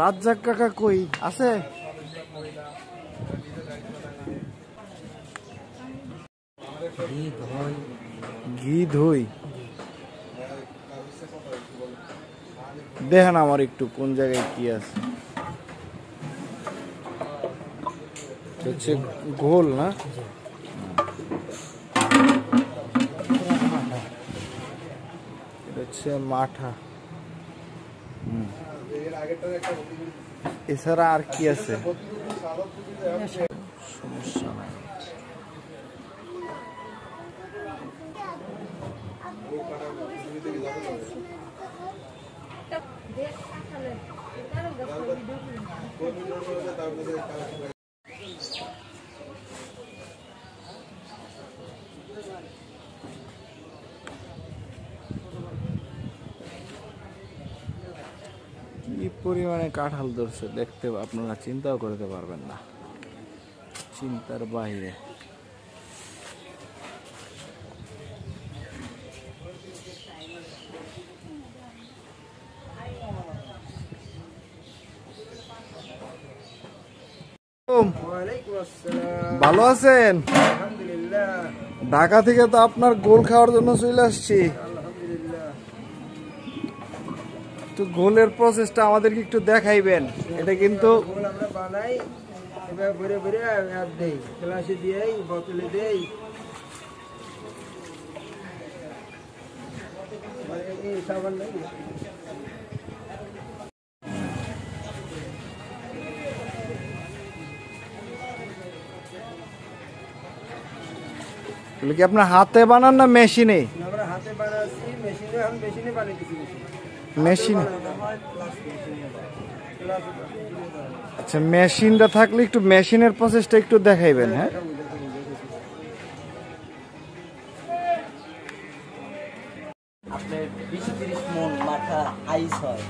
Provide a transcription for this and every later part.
রাজ্জাক কাকা কই আছে? ঘি ধুই দেখেন আমার একটু কোন জায়গায় কি আছে। হচ্ছে গোল না, এটা হচ্ছে মাঠা। এছাড়া আর কি আছে? সমস্যা নাই। কি পরিমাণে কাঁঠাল ধরছে দেখতে আপনারা চিন্তাও করতে পারবেন না, চিন্তার বাইরে। ভালো আছেন? ঢাকা থেকে তো আপনার গোল খাওয়ার জন্য চলে আসছি। তো গোলের প্রসেসটা আমাদেরকে একটু দেখাইবেন। এটা কিন্তু আমরা বানাই, এবার ভরে ভরে দেই, গ্লাসে দিই, বোতলে দেই। এই সাবান নাই কি আপনার হাতে বানান না মেশিনে? আমরা হাতে বানাচ্ছি, মেশিনে এখন মেশিনে বানাইতেছি। মেশিন, আচ্ছা মেশিনটা থাকলে একটু মেশিনের প্রসেসটা একটু দেখাইবেন। হ্যাঁ আপনার 20-30 মন মাথা আইস হয়,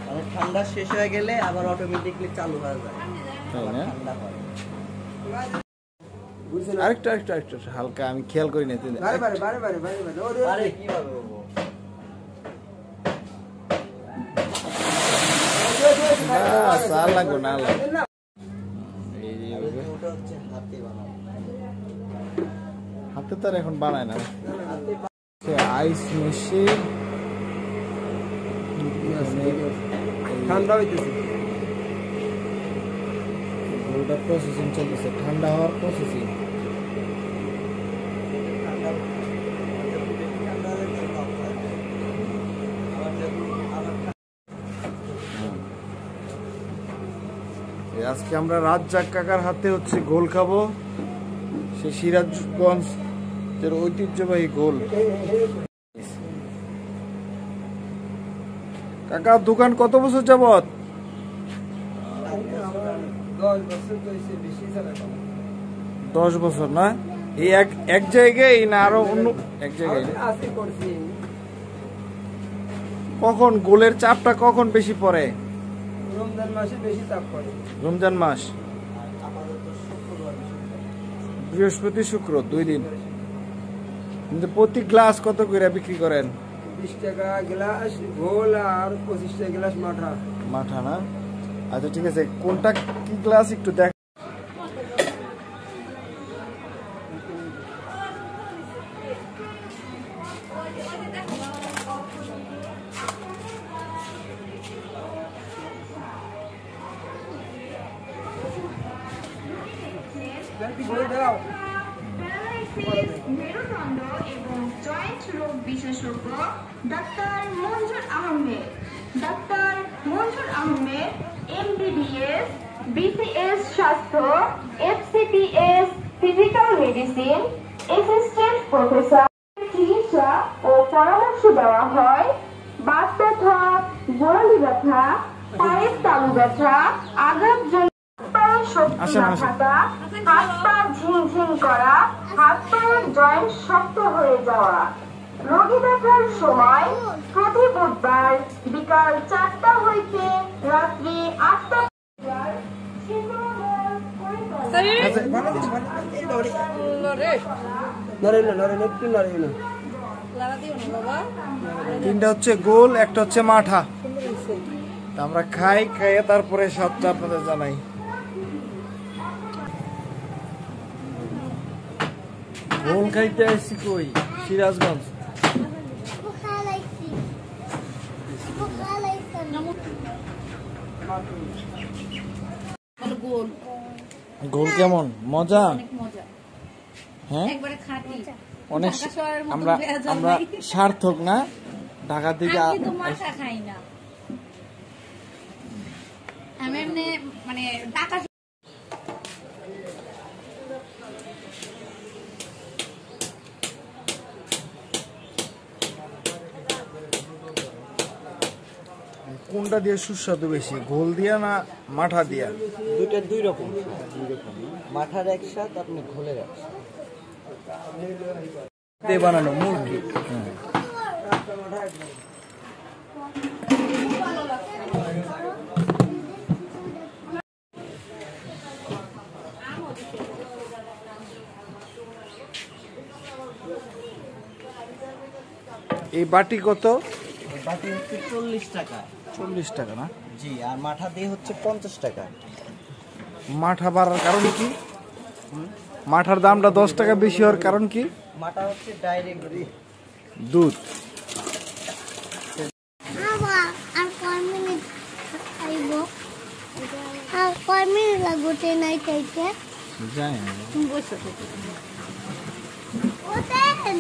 মানে ঠান্ডা শেষ হয়ে গেলে আবার অটোমেটিকলি চালু হয়ে যায়, ঠান্ডা হয়। আরেকটু আরেকটু আরেকটু হালকা, আমি খেয়াল করি না। বারে বারে বারে বারে বারে বারে আরে কিভাবে হবো? না লাগবে না লাগবে। ওটা হচ্ছে হাতে বানানো, হাতে তো আর এখন বানায় না। আইস মেশিন ঠান্ডা হইতেছে, গোলটা প্রসেসিং চলতেছে, ঠান্ডা হওয়ার প্রসেসিং। আজকে আমরা রাজ্জাক কাকার হাতে হচ্ছে গোল খাবো, সে সিরাজগঞ্জের ঐতিহ্যবাহী গোল। কাকা দোকান কত বছর যাবত? 10 বছর না? এই এক জায়গায় না আরো অন্য এক জায়গায়? কখন গোলের চাপটা কখন বেশি পড়ে? রমজান মাসে বেশি চাপ পড়ে। রমজান মাস, বৃহস্পতি শুক্র 2 দিন। কিন্তু প্রতি গ্লাস কত করে বিক্রি করেন? 20 টাকা গ্লাস গোল আর 25 টাকা গ্লাস মাঠা। মাঠা না? আচ্ছা ঠিক আছে, কোনটা কি গ্লাস একটু দেখ। মেরুদণ্ড এবং জয়েন্ট রোগ বিশেষজ্ঞ ডাক্তার মঞ্জুর আহমেদ। ডাক্তার মঞ্জুর আহমেদ এমবিবিএস, বিসিএস স্বাস্থ্য, FCPS physical medicine, assistant professor. চিকিৎসা ও পরামর্শ দেওয়া হয় বাত ব্যথা, গোড়ালি ব্যথা, পায়ের তালু ব্যথা, আঘাত শক্তি না থাকা, হাত পা ঝিমঝিম করা, হাত পায়ের জয়েন্ট শক্ত হয়ে যাওয়া। রোগী দেখার সময় প্রতি বুধবার বিকাল 4টা হইতে রাত্রি 8টা। তিনটা হচ্ছে গোল, একটা হচ্ছে মাঠা। আমরা খাই, খাইয়ে তারপরে স্বাদটা আপনাদের জানাই। গোল খাইতে আসছি কই, সিরাজগঞ্জ। গোল কেমন মজা? হ্যাঁ অনেক। আমরা আমরা সার্থক না ঢাকা থেকে খাই না আমি মানে ঢাকা। কোনটা দিয়ে সুস্বাদু বেশি, ঘোল দিয়া না মাঠা দিয়া? দুইটা দুই রকম, মাঠার এক স্বাদ, আপনি ঘোলের এক স্বাদ। দিয়ে বানানো মুরগি। এই বাটি কত? বাটি হচ্ছে 40 টাকা। 40 টাকা না? জি, আর মাঠা দিয়ে হচ্ছে 50 টাকা। মাঠা বাড়ার কারণ কি? মাঠার দামটা 10 টাকা বেশি হওয়ার কারণ কি? মাঠা হচ্ছে ডাইরেক্ট দুধ। আর কয় মিনিট খাইব? আর কয় মিনিট লাগবে ট্রেনাই খাইতে? জানি না। ওঠেন